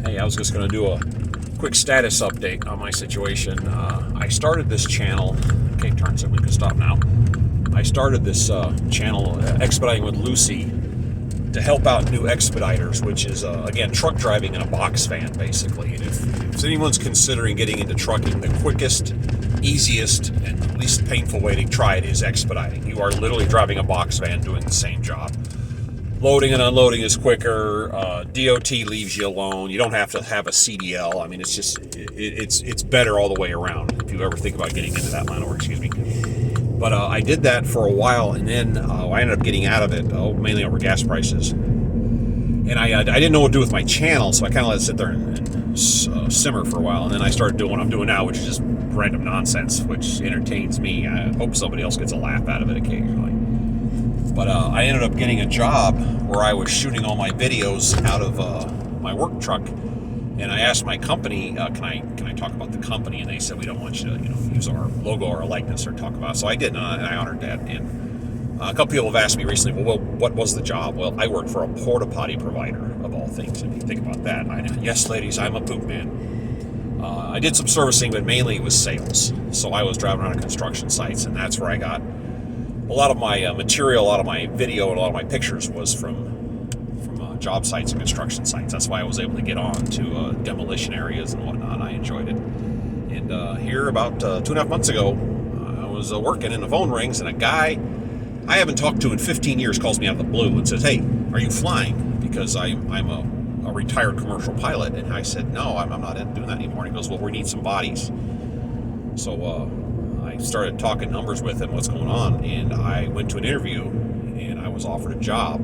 Hey, I was just going to do a quick status update on my situation. I started this channel. Okay, turn so we can stop now. I started this channel, Expediting with Lucy, to help out new expediters, which is, again, truck driving in a box van, basically. And if anyone's considering getting into trucking, the quickest, easiest, and least painful way to try it is expediting. You are literally driving a box van doing the same job. Loading and unloading is quicker. DOT leaves you alone. You don't have to have a CDL. I mean, it's just, it's better all the way around if you ever think about getting into that line of work, excuse me. But I did that for a while, and then I ended up getting out of it, mainly over gas prices. And I didn't know what to do with my channel, so I kind of let it sit there and simmer for a while. And then I started doing what I'm doing now, which is just random nonsense, which entertains me. I hope somebody else gets a laugh out of it occasionally. But I ended up getting a job where I was shooting all my videos out of my work truck. And I asked my company, can I talk about the company? And they said, we don't want you to, use our logo or our likeness or talk about it. So I did, and I honored that. And a couple people have asked me recently, well, what was the job? Well, I work for a porta potty provider, of all things. If you think about that, yes, ladies, I'm a poop man. I did some servicing, but mainly it was sales. So I was driving around construction sites, and that's where I got a lot of my material, a lot of my video, and a lot of my pictures was from job sites and construction sites. That's why I was able to get on to demolition areas and whatnot. I enjoyed it. And here about 2.5 months ago, I was working and the phone rings, and a guy I haven't talked to in 15 years calls me out of the blue and says, hey, are you flying? Because I'm a retired commercial pilot. And I said, no, I'm not doing that anymore. And he goes, well, we need some bodies. So I started talking numbers with him, what's going on, and I went to an interview, and I was offered a job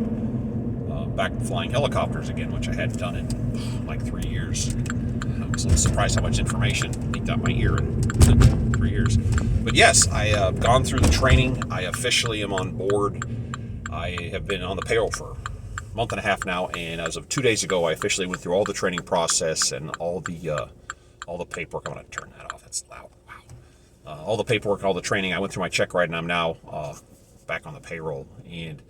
back flying helicopters again, which I hadn't done in like 3 years. I was a little surprised how much information leaked out my ear in 3 years. But yes, I have gone through the training. I officially am on board. I have been on the payroll for a month and a half now, and as of 2 days ago, I officially went through all the training process and all the paperwork. I'm going to turn that off. That's loud. Wow. All the paperwork, all the training. I went through my check ride, and I'm now back on the payroll. And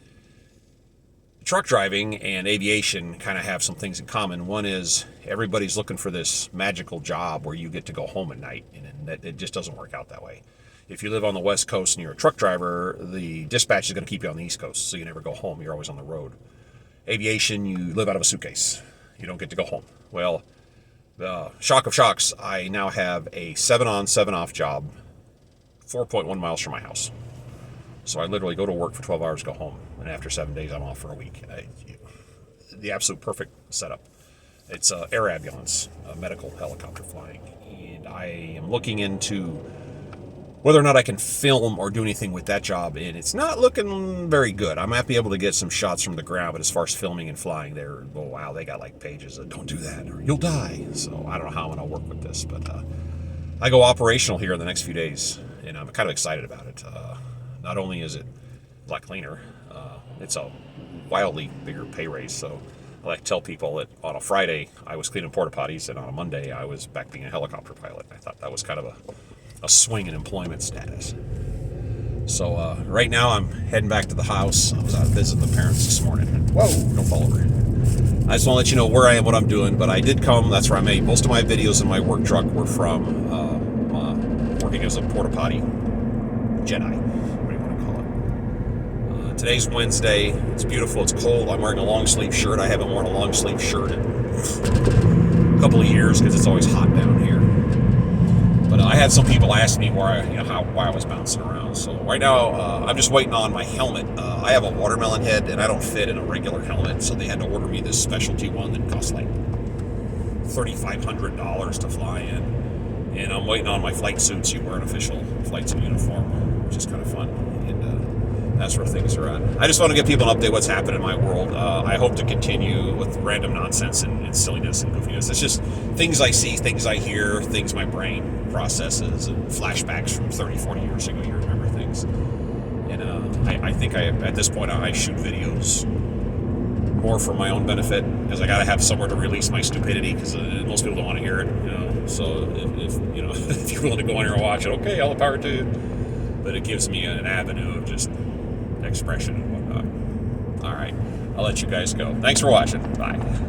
truck driving and aviation kind of have some things in common. One is everybody's looking for this magical job where you get to go home at night, and it just doesn't work out that way. If you live on the West Coast and you're a truck driver, the dispatch is going to keep you on the East Coast, so you never go home. You're always on the road. Aviation, you live out of a suitcase. You don't get to go home. Well, shock of shocks, I now have a 7-on, 7-off job 4.1 miles from my house. So I literally go to work for 12 hours, go home, and after 7 days, I'm off for a week. The absolute perfect setup. It's air ambulance, medical helicopter flying, and I am looking into whether or not I can film or do anything with that job, and it's not looking very good. I might be able to get some shots from the ground, but as far as filming and flying, they got like pages that don't do that, or you'll die. So I don't know how I'm going to work with this, but I go operational here in the next few days, and I'm kind of excited about it. Not only is it a lot cleaner, it's a wildly bigger pay raise. So I like to tell people that on a Friday I was cleaning porta potties, and on a Monday I was back being a helicopter pilot. I thought that was kind of a swing in employment status. So right now I'm heading back to the house. I was out visiting the parents this morning. Whoa, don't fall over. I just want to let you know where I am, what I'm doing, but I did come. That's where I made most of my videos in my work truck were from working as a porta potty Jedi. Today's Wednesday. It's beautiful. It's cold. I'm wearing a long sleeve shirt. I haven't worn a long sleeve shirt in a couple of years because it's always hot down here. But I had some people ask me why I was bouncing around. So right now I'm just waiting on my helmet. I have a watermelon head and I don't fit in a regular helmet, so they had to order me this specialty one that costs like $3,500 to fly in. And I'm waiting on my flight suits. You wear an official flight suit uniform, which is kind of fun. And that's where things are at. I just want to give people an update what's happened in my world. I hope to continue with random nonsense and silliness and goofiness. It's just things I see, things I hear, things my brain processes, and flashbacks from 30, 40 years ago. You remember things. And I think at this point I shoot videos more for my own benefit, because I got to have somewhere to release my stupidity, because most people don't want to hear it. So if if you're willing to go on here and watch it, okay, all the power to you. But it gives me an avenue of just expression and whatnot. All right, I'll let you guys go. Thanks for watching. Bye.